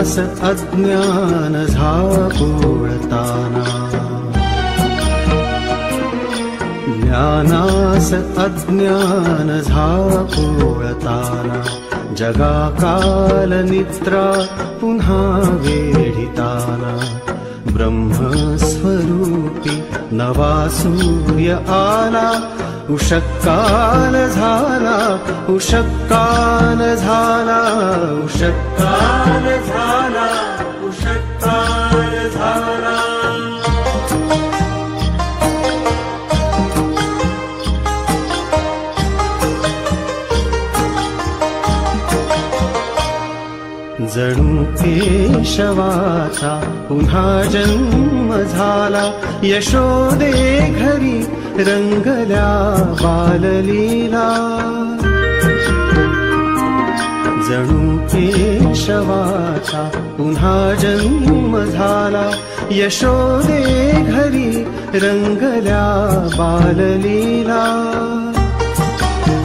ज्ञानास अज्ञान झापुळताना, ज्ञानास अज्ञान झापुळताना, जगाकाल निद्रा पुन्हा वेढिताना, ब्रह्मस्वरूपी नवा सूर्य आला, उषःकाल झाला, उषःकाल झाला, उषःकाल झाला, उषःकाल झाला। जणू केशवाचा पुन्हा जन्म झाला, यशोदे घरी रंगल्या बाललीला। जणू केशवाचा पुन्हा जन्म झाला, यशोदे घरी रंगल्या बाललीला।